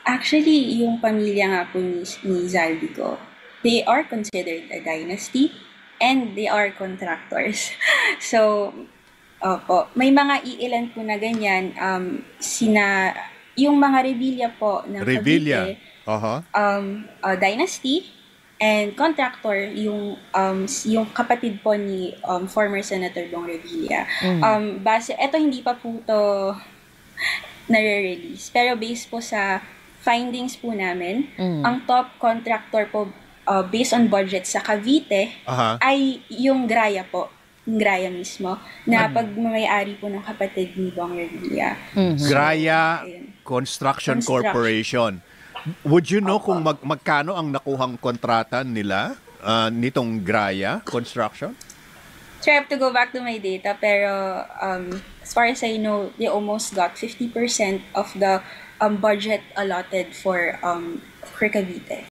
Actually, yung pamilya nga po ni Zaldico, they are considered a dynasty and they are contractors. So, opo, may mga iilan po na ganyan, yung mga Revilla po ng Revilla. Cavite, Aha. dynasty, and contractor, yung kapatid po ni former Senator Bong Revilla. Eto hindi pa po to nare-release. Pero based po sa findings po namin, ang top contractor po based on budget sa Cavite Aha. ay yung Graya po. Yung Graya mismo, na pagmamayari po ng kapatid ni Bong Revilla. Graya Ayun. Construction Construction. Corporation. Would you know Opo. kung magkano ang nakuhang kontrata nila nitong Graya Construction? So I have to go back to my data, pero as far as I know, they almost got 50% of the budget allotted for Cavite.